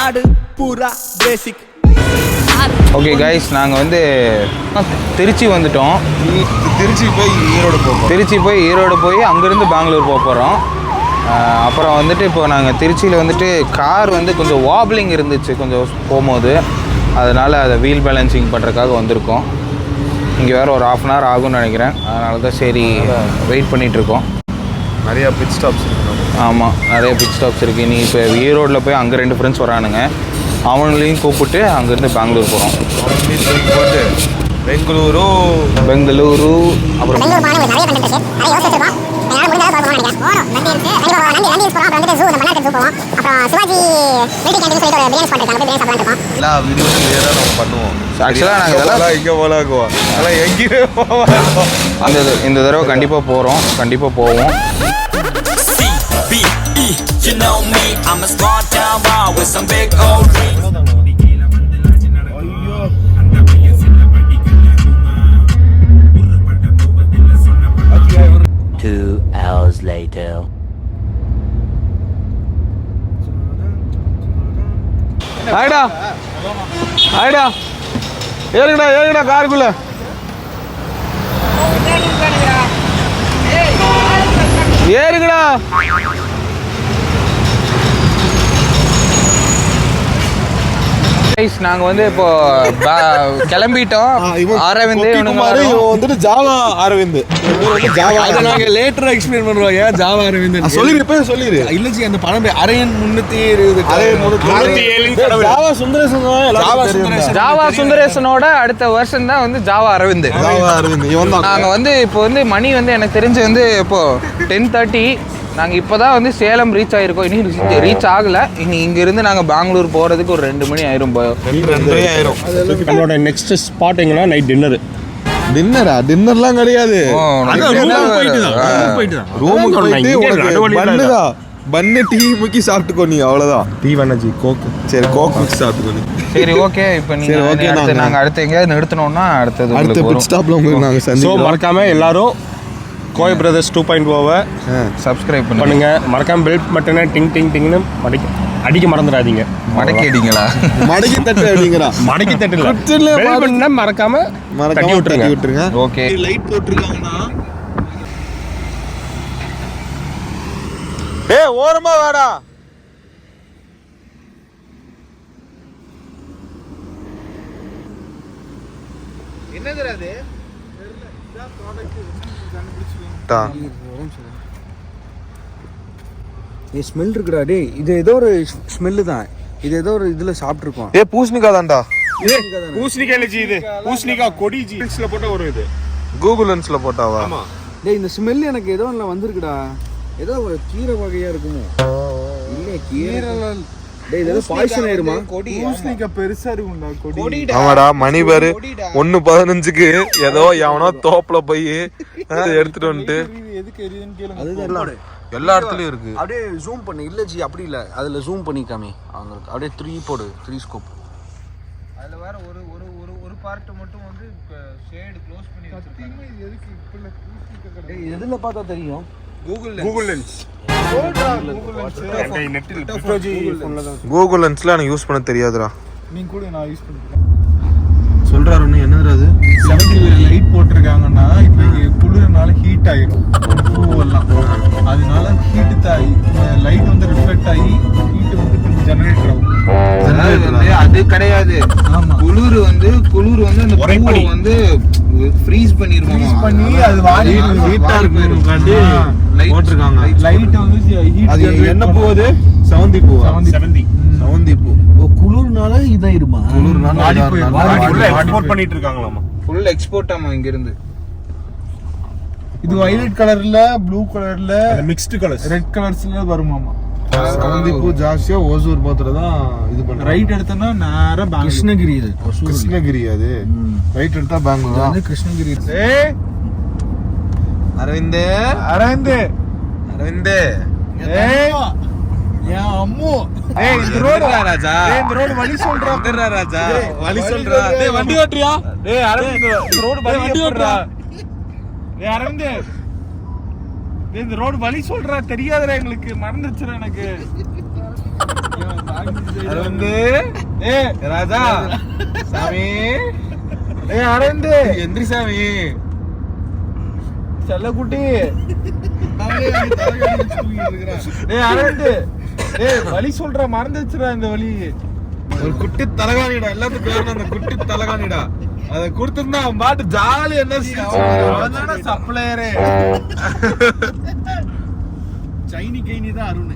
நாடு பூரா பேசிக். Okay guys, நாங்கள் வந்து திருச்சி வந்துட்டோம். திருச்சி போய் ஈரோடு போய் அங்கேருந்து பெங்களூர் போக போகிறோம். அப்புறம் வந்துட்டு இப்போ நாங்கள் திருச்சியில் வந்துட்டு கார் வந்து கொஞ்சம் வாப்லிங் இருந்துச்சு கொஞ்சம் போகும்போது, அதனால் அதை வீல் பேலன்சிங் பண்ணுறதுக்காக வந்திருக்கோம். இங்கே வேறு ஒரு 1/2 hour ஆகும்னு நினைக்கிறேன். அதனால தான் சரி வெயிட் பண்ணிகிட்ருக்கோம். நிறையா பிட் ஸ்டாப்ஸ் இருக்குது. ஆமாம், நிறைய பிட் ஸ்டாப்ஸ் இருக்குது. நீ இப்போ ஈரோடில் போய் அங்கே 2 ஃப்ரெண்ட்ஸ் வரானுங்க, அவங்களையும் கூப்பிட்டு அங்கேருந்து பெங்களூர் போகிறோம். பெங்களூரு அப்புறம் எல்லா வீடியோஸும் வேறு நம்ம பண்ணுவோம். ஆக்சுவலாக நாங்கள் இதெல்லாம் இங்கே போலாக்குவோம், அதெல்லாம் எங்கேயுமே போவோம். இந்த தடவை கண்டிப்பாக போவோம். You know me, I'm a small town boy with some big old dreams. 2 hours later. ஆயிடா ஏறுங்கடா காருக்குள்ள. ஏறுங்கடா. நாங்கள் வந்து இப்போ கிளம்பிட்டோம். அரவிந்த் வந்துட்டு ஜாவா அரவிந்த். அதை நாங்கள் லேட்டராக எக்ஸ்பிளைன் பண்ணுறோம். ஏன் ஜாவா அரவிந்த் சொல்லிடு. இல்லைச்சி, அந்த படம் அரவிந்த் 320 ஜாவா சுந்தரேசனோட அடுத்த வருஷம் தான் வந்து ஜாவா அரவிந்த். நாங்கள் வந்து இப்போ வந்து மணி வந்து எனக்கு தெரிஞ்சு வந்து இப்போ 10:30. நாங்கள் இப்போ தான் வந்து சேலம் ரீச் ஆகிருக்கோம். இன்னும் ரீச் ஆகலை. இங்கேருந்து நாங்கள் பெங்களூர் போகிறதுக்கு ஒரு 2 மணி ஆயிரும். 2:30 ஆயிரும். நம்மளோட நெக்ஸ்ட் ஸ்பாட் எங்கன்னா நைட் டின்னர்லாம் கிடையாது. பன்னு டீ முக்கி சாப்பிட்டுக்கோ நீ, அவ்வளோதான். டீ வேணாச்சி, கோக்கு. சரி, கோக் முக்கி சாப்பிட்டுக்கோ நீ. சரி, ஓகே. இப்போ நீங்கள் நாங்கள் அடுத்து எங்கேயாவது நிறுத்தினோன்னா அடுத்த பிட் ஸ்டாப்பில் உங்களுக்கு நாங்கள் சந்திப்போம். மறக்காமல் எல்லாரும் கோய் பிரதர்ஸ் 2.0 சப்ஸ்கிரைப் பண்ணுங்க. மறக்காம பெல் பட்டனை டிங் டிங் டிங்னு அடிக்க மறந்துடாதீங்க. மடக்கி அடிங்களா? மடக்கி தட்டு அடிங்கடா. மடக்கி தட்டுல பெல் பட்டனை மறக்காம தட்டி விட்டுருங்க. ஓகே. லைட் போட்டுருக்காங்கண்ணா. ஓரமா வாடா. என்னதுடா அது? ஸ்மெல் இருக்குடா. டேய், இது ஏதோ ஒரு ஸ்மெல்லு தான். இது ஏதோ ஒரு இதுல சாப்பிட்டுருக்கோம். பூசணிக்காய் தான்டா. பூசணிக்காய் இல்ல ஜி, இது பூசணிக்காய் கொடி ஜி. லென்ஸ்ல போட்டா வரும். இது கூகுள் லென்ஸ்ல போட்டாவா? ஆமா. டேய், இந்த ஸ்மெல் எனக்கு ஏதோ ஒண்ணு வந்திருக்குடா. ஏதோ ஒரு கீரை வகையா இருக்குமோ? இல்ல, கீரை. டேய், இது பாய்சன் ஆயிருமா? பூசணிக்காய் பெருசா இருக்கும்டா கொடி. ஆமாடா, மணி பாரு 1:15க்கு ஏதோ எவனோ தோப்புல போய் எடுத்துட்டு வந்துட்டு எதுக்கு எரியுதுன்னு கேளுங்க. அதுதான் எல்லா இடத்துலயும் இருக்கு. அப்படியே ஜூம் பண்ணு. இல்ல ஜி, அப்படி இல்ல. அதுல ஜூம் பண்ணி காமி. அவங்களுக்கு அப்படியே 3 போடு, 3 ஸ்கோப். அதுல வேற ஒரு பார்ட் மட்டும் வந்து ஷேட் க்ளோஸ் பண்ணி வச்சிருக்காங்க. எதுக்கு இப்பல பூசிக்க? டேய், எதுல பார்த்தா தெரியும்? Google lens. கூகுள் லென்ஸ்ல எனக்கு யூஸ் பண்ண தெரியாதுடா. நீங்க கூட நான் யூஸ் பண்றேன். சொல்றாரு ஒண்ணு. என்னதுடா அது? 70 லைட் போட்டிருக்காங்கன்னா இப்போ குளிர்னால ஹீட் ஆயிடும் எல்லாம். அதனால ஹீட் ஆகி லைட் வந்து ரிஃப்ளெக்ட் ஆகி ஹீட் வந்து கொஞ்சம் ஜெனரேட் ஆகும். அது கிடையாது. குளிர் வந்து அந்த பூவை வந்து ஃப்ரீஸ் பண்ணி அது வாங்கி ஹீட்டா இருக்கும்காண்டி போட்டிருக்காங்க. லைட் வந்து ஹீட் அது என்ன பூ? அது செவந்தி பூ. செவந்தி பூ. குளிர்னால இதாயிருமா? எக்ஸ்போர்ட் பண்ணிட்டு இருக்காங்களாமா. ஃபுல் எக்ஸ்போர்ட் ஆமா இங்க இருந்து. இது வயலட் கலர்ல, ப்ளூ கலர்ல, மிக்ஸ்டு கலர்ஸ், ரெட் கலர்ஸ்ல வருமாமா. செவந்தி பூ ஜாஸ்தியா ஓசூர் பத்திர தான் இது பண்றாங்க. ரைட் எடுத்தனா நேரா கிருஷ்ணகிரி. இது கிருஷ்ணகிரி. அது ரைட் எடுத்தா பெங்களூர் தான். கிருஷ்ணகிரி. அரவிந்த் ஏன் அம்மு. இந்த ரோடு ராஜா. இந்த ரோடு வழி சொல்றா ராஜா. வழி சொல்றா. டேய், வண்டி ஓட்டுறியா? டேய் அரவிந்த், இந்த ரோடு வழி ஓட்டுறா. டேய் அரவிந்த், இந்த ரோடு வழி சொல்றா. தெரியாதுடா எங்களுக்கு, மறந்துச்சுடா எனக்கு. அரவிந்த் ராஜா சாமி அரவிந்த் எந்திரி சாமி செல்லக்குட்டி அரவிந்த் வலி சொல்ற மறந்துச்சுடா இந்த வலி ஒரு குட்டி தலகாணிடா எல்லாத்துக்கும் அந்த குட்டி தலகாணிடா அத கொடுத்திருந்தா அவன் பாட்டு ஜாலி என்ன சப்ளையரே சைனி கைனி தான் அருண்.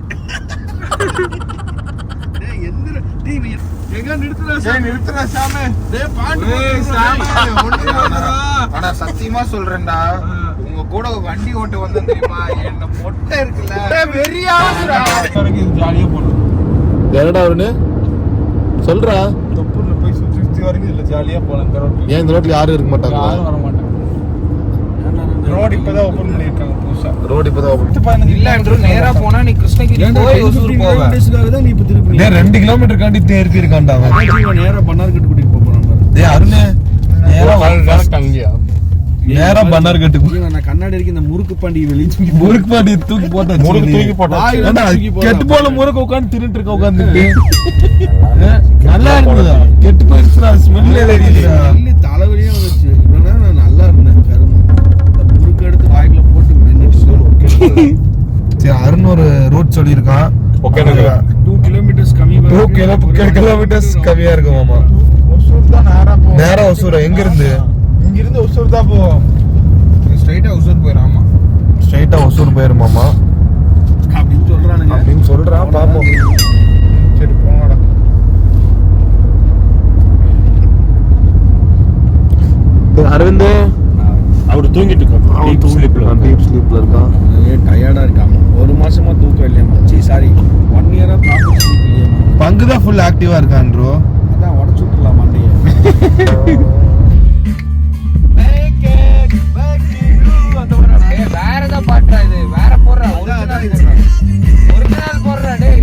எங்க நிறுத்துறா சாமி ஆனா சத்தியமா சொல்றேன்டா, உங்க கூட வண்டி ஓட்டு வந்த தெரியுமா, என்ன மொட்டை இருக்குல்ல வெறியா ஜாலியா போனோம். என்னடா அவனு சொல்றா, தொப்பூர்ல போய் சுத்தி சுத்தி வரைக்கும் இல்ல ஜாலியா போலாம். இந்த ரோட்ல ஏன் இந்த ரோட்ல யாரும் இருக்க மாட்டாங்க? யாரும் வர மாட்டாங்க. ரோடு இப்பதான் ஓபன் பண்ணிருக்காங்க புதுசா. ரோடு இப்பதான் open. இல்ல என்று நேரா போனா நீ கிருஷ்ணகிரி போய் ஒசூர் போவ. தான் நீ இப்ப திருப்பி 2 கிலோமீட்டர் காண்டி தேர்த்தி இருக்கான்டா அவன். நேரா பண்ணார்கட்டு கூட்டிட்டு போறான் பாரு. டேய் அருணே, நேரா பண்ணார்கட்டு நான் கண்ணாடி இருக்கு இந்த முறுக்கு பாண்டி வெளிச்சு முறுக்கு பாண்டி தூக்கி போட்டா கெட்டு போல முறுக்கு உட்காந்து தின்னுட்டு இருக்க உட்காந்துட்டு நல்லா இருந்ததா? கெட்டு போயிடுச்சுடா, ஸ்மெல்லே தெரியல. தலைவலியே வந்துச்சு. இல்லைன்னா நான் நல்லா இருந்தேன். கருமம் இந்த முறுக்கு எடுத்து வாய்க்குள்ள போட்டு சரி, அருண் ஒரு ரூட் சொல்லியிருக்கான். 2 கிலோமீட்டர்ஸ் கம்மி. 2 கிலோமீட்டர்ஸ் கம்மியா இருக்கு மாமா. ஒசூர் தான் நேரா போவோம். நேரா ஒசூர். எங்க இருந்து? இங்க இருந்து ஒசூர் தான் போவோம். ஸ்ட்ரைட்டா ஒசூர் போயிராமா. ஸ்ட்ரைட்டா ஒசூர் போயிருமாமா அப்படின்னு சொல்றானுங்க. அப்படின்னு சொல்றான். பாப்போம். சரி போங்கடா. அரவிந்த் அவர் தூங்கிட்டு இருக்கான். டீப் ஸ்லீப்ல இருக்கான். டயர்டா இருக்காம 1 மாசமா தூக்கம் இல்லையாமா. சாரி 1 இயரா ப்ராப்ளம் இல்லையாமா. பங்கு தான் ஃபுல் ஆக்டிவா இருக்கான் ப்ரோ. அதான் உடச்சு விட்டுலாம் மண்டைய. வேற ஏதோ பாட்டுடா இது, வேற போடுறா. ஒரிஜினல் போடுறா டேய்.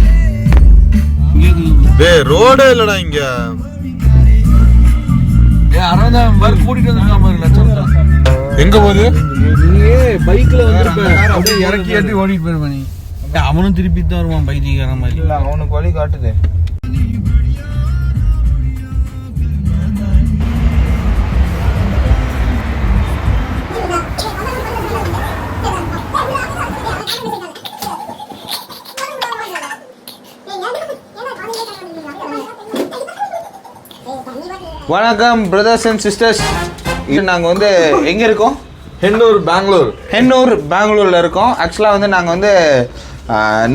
டேய் ரோடே இல்லடா இங்க. அரவணன் பாரு கூட்டிட்டு வந்திருக்கான் பாரு லட்சம். எங்க போகுது? நீயே பைக்ல வந்திருப்ப. அப்படியே இறக்கி ஏத்தி ஓடிட்டு போயிருப்ப நீ. அவனும் திருப்பி தான் வருவான் பைத்தியக்காரன் மாதிரி. இல்ல அவனுக்கு வழி காட்டுது. வணக்கம் பிரதர்ஸ் அண்ட் சிஸ்டர்ஸ். நாங்கள் வந்து எங்கே இருக்கோம்? ஹென்னூர் பெங்களூர். ஹென்னூர் பெங்களூரில் இருக்கோம். ஆக்சுவலாக வந்து நாங்கள் வந்து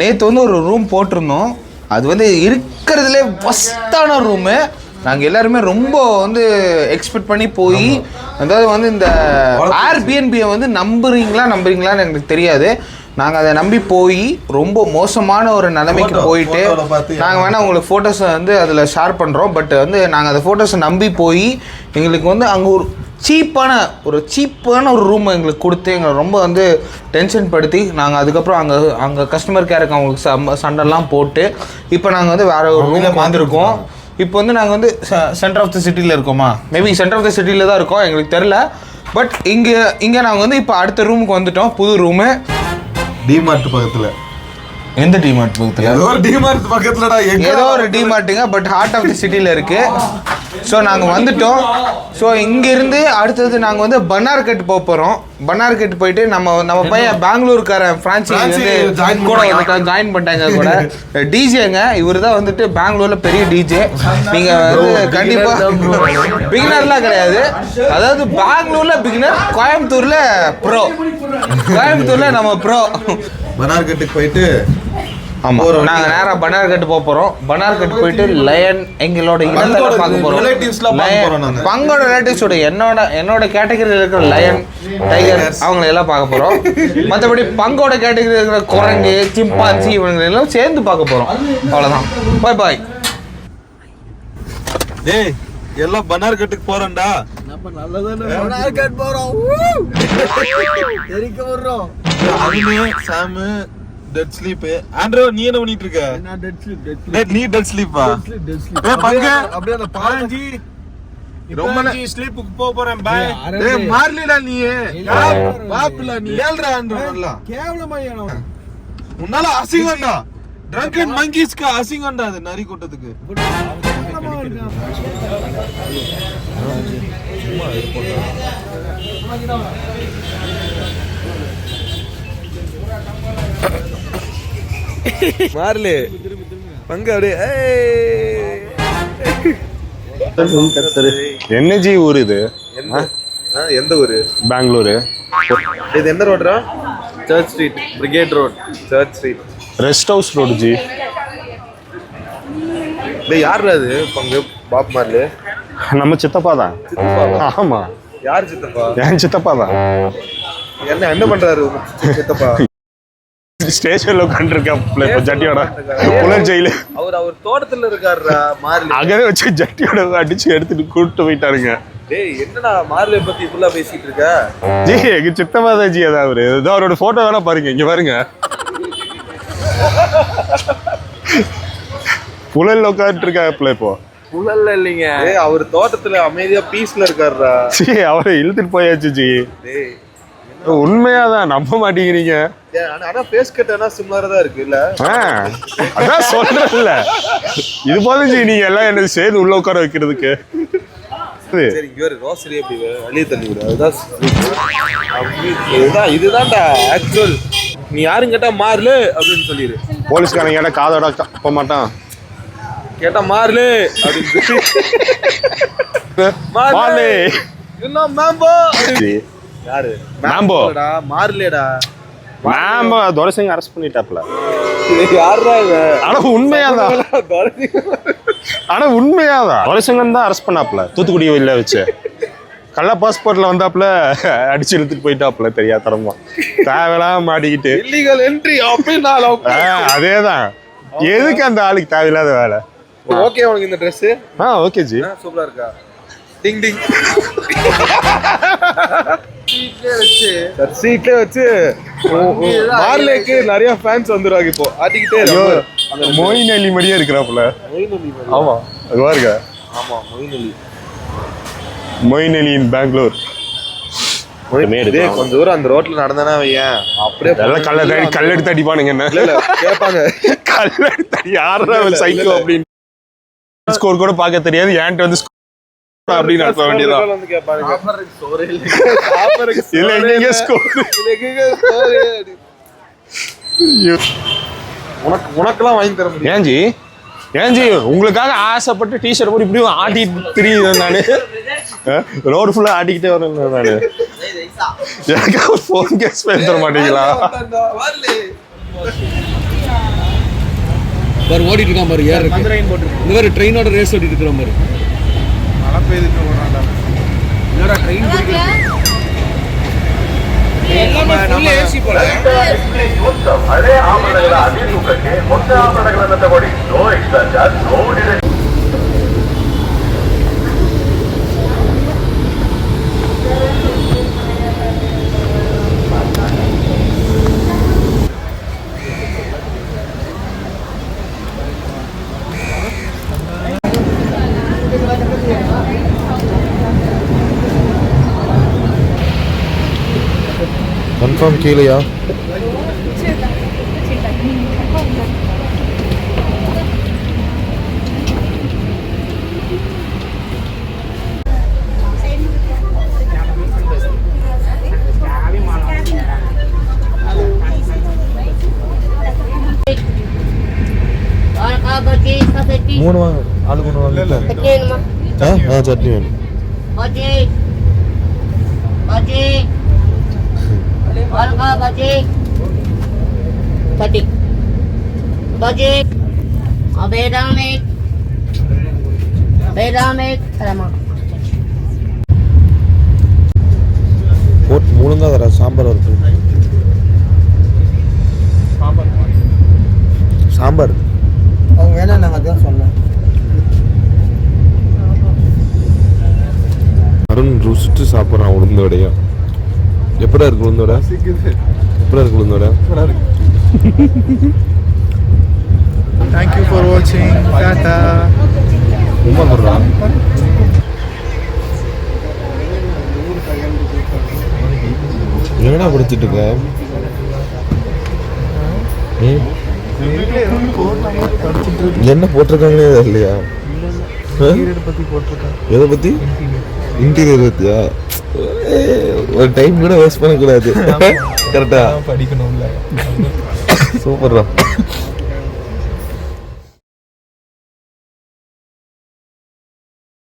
நேற்று வந்து ஒரு ரூம் போட்டிருந்தோம். அது வந்து இருக்கிறதுலே ஃபஸ்ட்டான ரூமு. நாங்கள் எல்லாருமே ரொம்ப வந்து எக்ஸ்பெக்ட் பண்ணி போய், அதாவது வந்து இந்த ஏர்பிஎன்பியை வந்து நம்புறீங்களான்னு எனக்கு தெரியாது. நாங்கள் அதை நம்பி போய் ரொம்ப மோசமான ஒரு நிலைமைக்கு போயிட்டு, நாங்கள் வேணால் உங்களுக்கு ஃபோட்டோஸை வந்து அதில் ஷேர் பண்ணுறோம். பட் வந்து நாங்கள் அந்த ஃபோட்டோஸை நம்பி போய் எங்களுக்கு வந்து அங்கே ஒரு சீப்பான ஒரு ரூம் எங்களுக்கு கொடுத்து எங்களை ரொம்ப வந்து டென்ஷன் படுத்தி, நாங்கள் அதுக்கப்புறம் அங்கே கஸ்டமர் கேருக்கு அவங்களுக்கு சண்டைலாம் போட்டு இப்போ நாங்கள் வந்து வேறு ஒரு ரூமில் வந்திருக்கோம். இப்போ வந்து நாங்கள் வந்து சென்டர் ஆஃப் த சிட்டியில் இருக்கோமா, மேபி சென்டர் ஆஃப் த சிட்டியில் தான் இருக்கோம், எங்களுக்கு தெரில. பட் இங்கே நாங்கள் வந்து இப்போ அடுத்த ரூமுக்கு வந்துட்டோம். புது ரூமு டிமார்ட் பக்கத்துல. எந்த டிமார்ட் பக்கத்தில்? ஏதோ ஒரு டிமார்ட் பக்கத்துலடா. ஏதோ ஒரு டிமார்ட்டுங்க, பட் ஹார்ட் ஆஃப் தி சிட்டியில் இருக்குது. ஸோ நாங்கள் வந்துட்டோம். ஸோ இங்கேருந்து அடுத்தது நாங்கள் வந்து பன்னார்கட் போக போகிறோம். பன்னார்கட் போயிட்டு நம்ம பையன் பெங்களூருக்காரன் ஃப்ரான்சி வந்து ஜாயின் பண்ணிட்டாங்க கூட. டிஜேங்க இவர் தான் வந்துட்டு பெங்களூரில் பெரிய டிஜே. நீங்கள் வந்து கண்டிப்பாக பிகினர்லாம் கிடையாது, அதாவது பெங்களூரில் பிகினர், கோயம்புத்தூரில் ப்ரோ. கோயம்புத்தூரில் நம்ம ப்ரோ. பன்னார்கட்டுக்கு போயிட்டு ஆமாம், நாங்கள் நேராக பன்னார்கட் போக போகிறோம். பன்னார்கட் போயிட்டு லயன் எங்களோட இனத்தை பார்க்க போகிறோம். பங்கோட ரிலேட்டிவ்ஸோட என்னோட கேட்டகரியில் இருக்கிற லயன், டைகர் அவங்கள எல்லாம் பார்க்க போகிறோம். மற்றபடி பங்கோட கேட்டகரியில் இருக்கிற குரங்கு, சிம்பான்சி இவங்க எல்லாம் சேர்ந்து பார்க்க போகிறோம். அவ்வளோதான். பாய் பாய். டேய் எல்லாம் பன்னார்கட்டுக்கு போறோம்டா. நம்ம நல்லதானே பனார்கட் போறோம். எரிக்க வர்றோம். அருண், சாம், டெட் ஸ்லீப். ஆண்ட்ரோ நீ என்ன பண்ணிட்டு இருக்க? நான் டெட் ஸ்லீப். நீ டெட் ஸ்லீப்பா? ஏய் பங்க அப்படியே அந்த பாஞ்சி ரொம்ப ஸ்லீப்புக்கு போறேன். பை. டேய் மார்லிடா நீ. பாப்புல நீ ஏல்றா ஆண்ட்ரோ நல்லா. கேவலமா ஏனோ. உன்னால அசிங்கம்டா. ட்ரங்கன் மங்கீஸ்க்கு அசிங்கம்டா அது நரி கூட்டத்துக்கு. மாறலே பங்கு அப்படியே என்ன ஜி ஊர் இது? எந்த ஊரு? பெங்களூரு. இது எந்த ரோடுடா? Church Street, Brigade Road, Church Street, Rest House Road ஜி. டேய் யாருடா அது பங்கு? பாப் மார்லே நம்ம சித்தப்பா தான். ஆமா. யார் சித்தப்பா? என் சித்தப்பா தான். என்ன பண்றாரு சித்தப்பா? ஸ்டேஷன்ல உட்காந்துருக்காப்ல இப்ப ஜட்டியோட புலர் ஜெயில. அவர் தோட்டத்துல இருக்காருடா மார்லே. அங்கவே வச்சு ஜட்டியோட அடிச்சு எடுத்துட்டு கூப்பிட்டு போயிட்டாருங்க. டேய் என்னடா மார்லே பத்தி ஃபுல்லா பேசிட்டு இருக்க? ஜி எங்க சித்தப்பா தான் ஜி. அதான் அவரு. ஏதோ அவரோட போட்டோ வேணா பாருங்க, இங்க பாருங்க. புலல்ல உட்காந்துட்டு இருக்காப்ல இப்போ. புலல்ல இல்லைங்க, அவர் தோட்டத்துல அமைதியா பீஸ்ல இருக்காருடா. ஜி அவரை இழுத்துட்டு போயாச்சு ஜி. டேய் உண்மையாதான் நம்ப மாட்டேங்கிறீங்க. ஆனா ஃபேஸ் கட்டனா சிமிலரா தான் இருக்கு இல்ல? அதான் சொல்றேன்ல, இது போதும் ஜி நீங்க எல்லாம் என்ன சேர்ந்து உள்ள உட்கார வைக்கிறதுக்கு. சரி இங்க ஒரு ரோசரி அப்படி வெளியே தள்ளி விடு. இதுதான்டா ஆக்சுவல். நீ யாரும் கேட்டா மாறலு அப்படின்னு சொல்லிடு. போலீஸ்காரன் கேட்டா காதோட போக மாட்டான், கேட்டா மாறலு அப்படின்னு மாலே. இன்னும் மேம்போ. யாரு மேம்போ? மாறலேடா. மேம் துரைசிங் அரெஸ்ட் பண்ணிட்டாப்ல. யாருடா இது? ஆனா உண்மையாதான், ஆனா உண்மையாதான் துரைசிங்கன் தான் அரெஸ்ட் பண்ணாப்ல தூத்துக்குடி வெளில வச்சு. கள்ள பாஸ்போர்ட்ல வந்தாப்ல அடிச்சு இழுத்துட்டு போயிட்டாப்ல தெரியாதரமா. தேவையெல்லாம் மாட்டிக்கிட்டு இல்லீகல் என்ட்ரி அப்படின்னு. அதேதான். எதுக்கு அந்த ஆளுக்கு தேவையில்லாத வேலை? ஓகே உனக்கு இந்த ட்ரெஸ்? ஓகே ஜி, சூப்பரா இருக்கா? டிங் டிங் சீட்லயே வச்சு மார்லேக்கு நிறைய ஃபேன்ஸ் வந்துருவாங்க இப்போ. ஆட்டிக்கிட்டே இருக்காங்க. மொயின் அலி மாதிரியே இருக்கிறாப்புல. ஆமா அது பாருங்க. ஆமா மொயின் அலி. மொயின் அலி இன் பெங்களூர். கொஞ்சம் தூரம் அந்த ரோட்ல நடந்தானா வையன் அப்படியே கல் எடுத்து அடிப்பானுங்க. என்ன கேட்பாங்க, கல் எடுத்து அடி யாரா சைக்கோ அப்படின்னு. ஸ்கோர் கூட பார்க்க தெரியாது, ஏன்ட்டு வந்து அப்படின்னு அர்த்தம் வேண்டியதான். வந்து கேட்பாங்க இல்ல எங்க ஸ்கோர் உனக்கெல்லாம் வாங்கி தர முடியும். ஏன் ஜி? ஏன் ஜி உங்களுக்காக ஆசைப்பட்டு டிஷர்ட் போட்டு இப்படியும் ஆட்டிட்டு தெரியுது. நானு ரோடு ஃபுல்லா ஆட்டிக்கிட்டே வரேன் நானு. எனக்கு ஒரு ஃபோன் கேஸ் பண்ணி தர மாட்டீங்களா? பாரு ஓடிட்டு இருக்கான் பாரு. யார் இருக்கு இந்த மாதிரி ட்ரெயினோட ரேஸ் ஓடிட்டு இருக்கிற மாதிரி. மழை பெய்துட்டு வரான்டா. என்னடா ட்ரெயின் பிடிக்கிறது? ಹಳೆ ಆಭರಣಗಳ ಅತಿ ತೂಕಕ್ಕೆ ಹೊಸ ಆಭರಣಗಳನ್ನು ತಗೊಳ್ಳಿ. No extra charge, no deduction. Confirm கீழயா? மூணு வாங்க, ஆளு கொண்டு வாங்க. சட்னி வேணும். போட்டு முழுங்கா தர சாம்பார் இருக்கு. சாம்பார் அவங்க வேணா நாங்க அதான் சொன்னோம். அருண் ருசிச்சு சாப்பிட்றான் உளுந்த வடையா. எப்படா இருக்கு உளுந்த வடை? எப்படா இருக்கு உளுந்த வடை? Thank you for watching. Tata. Uma சொல்றான். என்னடா படிச்சிட்டு இருக்க? என்ன போட்டிருக்காங்களே இல்லையா? பத்தி போட்டிருக்காங்க. எதை பத்தி? இன்டீரியர் பத்தியா? ஒரு டைம் கூட வேஸ்ட் பண்ணக்கூடாது. கரெக்டா படிக்கணும்ல. சூப்பர்ரா.